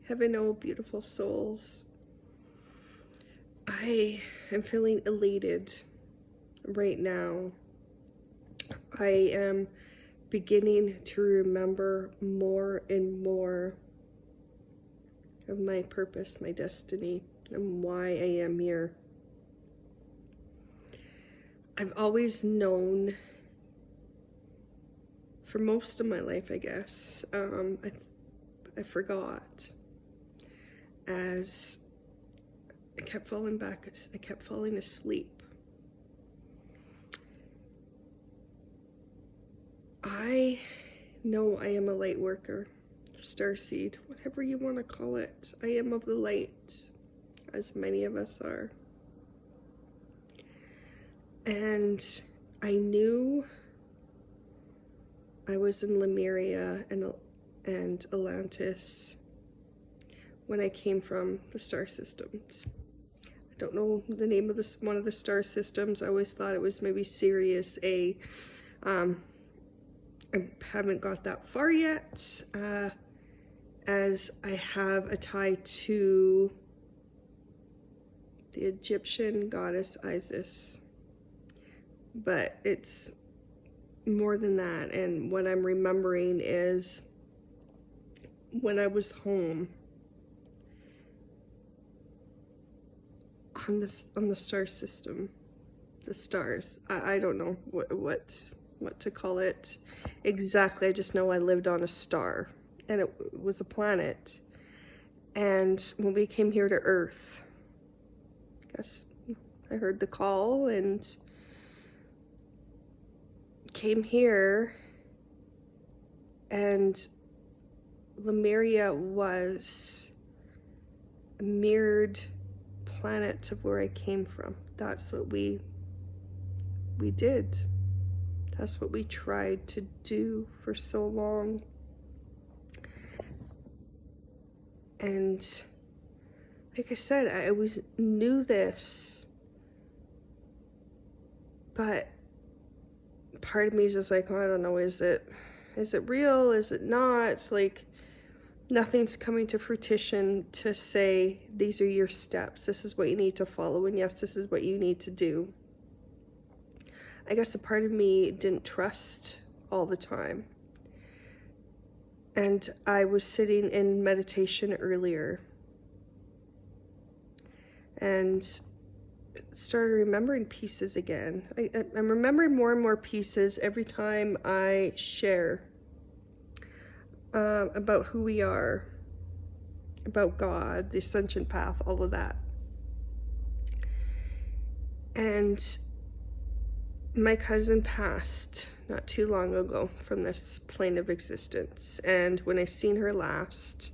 Heaven, oh beautiful souls. I am feeling elated right now. I am beginning to remember more and more of my purpose, my destiny, and why I am here. I've always known, for most of my life, I guess, I forgot as I kept falling asleep. I know I am a light worker, starseed, whatever you want to call it. I am of the light, as many of us are. And I knew I was in Lemuria and Atlantis when I came from the star system. I don't know the name of one of the star systems. I always thought it was maybe Sirius A. I haven't got that far yet, as I have a tie to the Egyptian goddess Isis. But it's more than that, and what I'm remembering is when I was home on the star system, the stars. I don't know what to call it exactly. I just know I lived on a star, and it was a planet. And when we came here to Earth, I guess I heard the call and came here, and Lemuria was a mirrored planet of where I came from. That's what we did. That's what we tried to do for so long. And like I said, I always knew this, but part of me is just like, oh, I don't know, is it real? Is it not? Like, nothing's coming to fruition to say, these are your steps. This is what you need to follow. And yes, this is what you need to do. I guess a part of me didn't trust all the time. And I was sitting in meditation earlier and started remembering pieces again. I'm remembering more and more pieces every time I share about who we are, about God, the ascension path, all of that. And my cousin passed not too long ago from this plane of existence, and when I seen her last,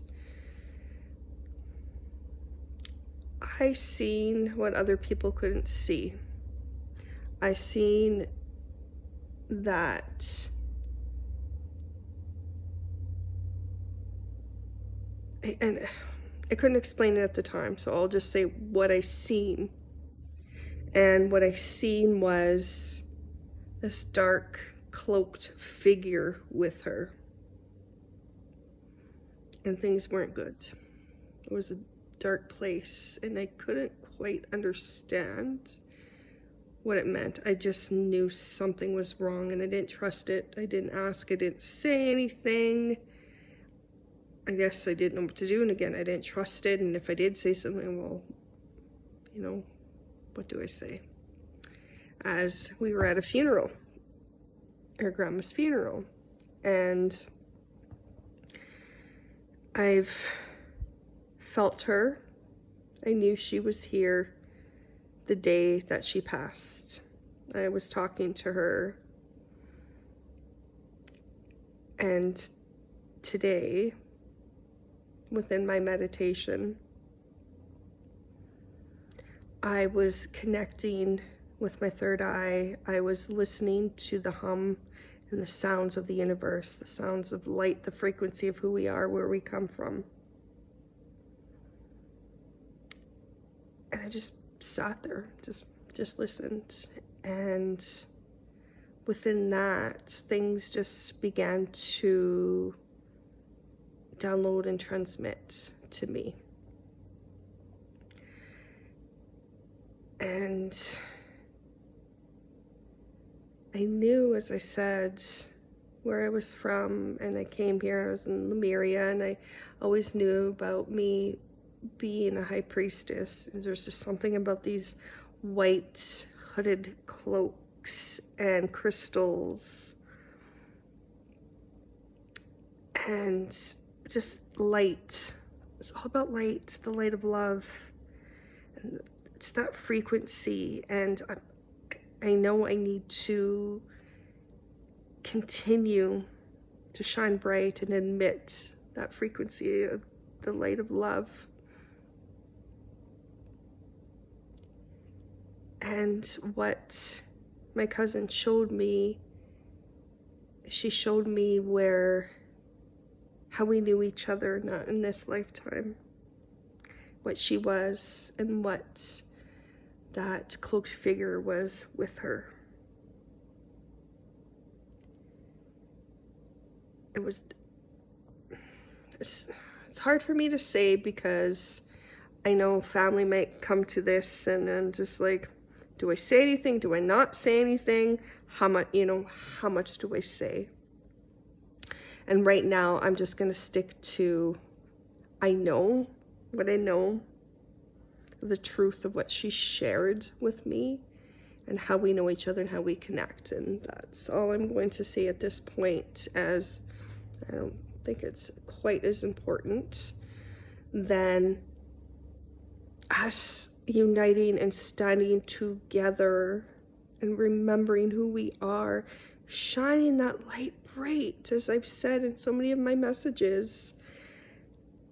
I seen what other people couldn't see. I seen that and I couldn't explain it at the time, so I'll just say what I seen. And what I seen was this dark, cloaked figure with her. And things weren't good. It was a dark place, and I couldn't quite understand what it meant. I just knew something was wrong, and I didn't trust it. I didn't ask, I didn't say anything. I guess I didn't know what to do, and again, I didn't trust it, and if I did say something, well, you know, what do I say? As we were at a funeral, her grandma's funeral, and I've felt her. I knew she was here the day that she passed. I was talking to her, and today, within my meditation, I was connecting with my third eye. I was listening to the hum and the sounds of the universe, the sounds of light, the frequency of who we are, where we come from. And I just sat there, just listened. And within that, things just began to download and transmit to me. And I knew, as I said, where I was from, and I came here, I was in Lemuria, and I always knew about me being a high priestess. And there's just something about these white hooded cloaks and crystals and just light. It's all about light, the light of love. And it's that frequency, and I know I need to continue to shine bright and emit that frequency of the light of love. And what my cousin showed me, she showed me how we knew each other, not in this lifetime, what she was and what that cloaked figure was with her. It's hard for me to say, because I know family might come to this and just like, do I say anything? Do I not say anything? How much do I say? And right now I'm just going to stick to, I know what I know, the truth of what she shared with me and how we know each other and how we connect. And that's all I'm going to say at this point, as I don't think it's quite as important than us uniting and standing together and remembering who we are, shining that light bright, as I've said in so many of my messages.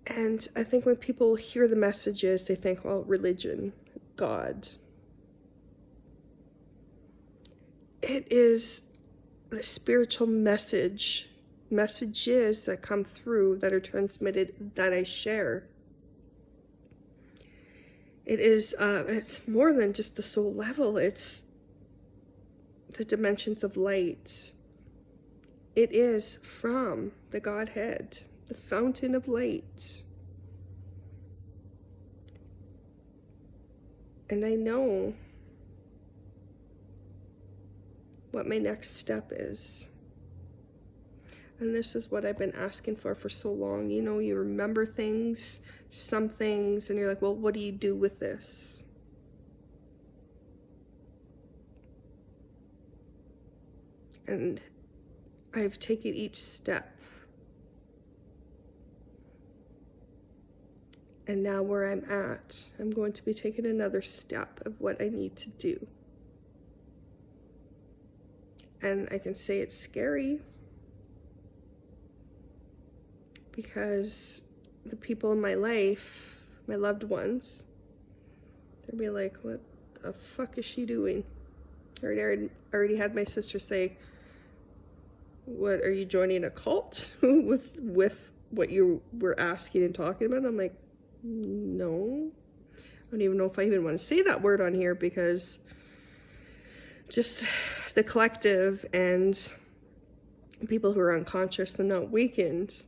And I think when people hear the messages, they think, well, religion, God. It is the spiritual messages that come through, that are transmitted, that I share. It is, it's more than just the soul level. It's the dimensions of light. It is from the Godhead, the fountain of light. And I know what my next step is. And this is what I've been asking for so long. You know, you remember things, some things, and you're like, well, what do you do with this? And I've taken each step. And now where I'm at, I'm going to be taking another step of what I need to do. And I can say it's scary, because the people in my life, my loved ones, they'll be like, what the fuck is she doing? I already had my sister say, what, are you joining a cult with what you were asking and talking about? I'm like, no. I don't even know if I even want to say that word on here, because just the collective and people who are unconscious and not awakened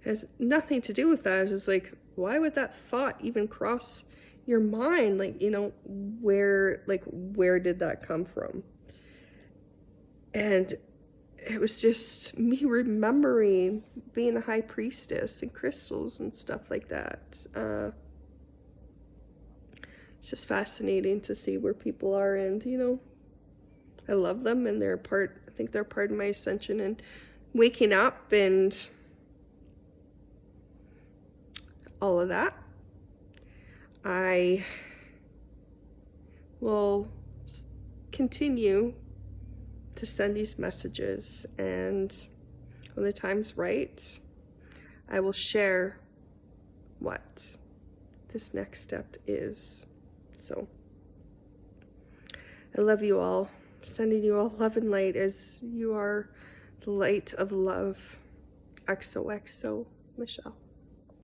has nothing to do with that. It's like, why would that thought even cross your mind? Like, you know, where did that come from? And it was just me remembering being a high priestess and crystals and stuff like that. It's just fascinating to see where people are, and, you know, I love them, and I think they're part of my ascension and waking up and all of that. I will continue to send these messages, and when the time's right, I will share what this next step is. So I love you all, sending you all love and light, as you are the light of love. XOXO, Michelle.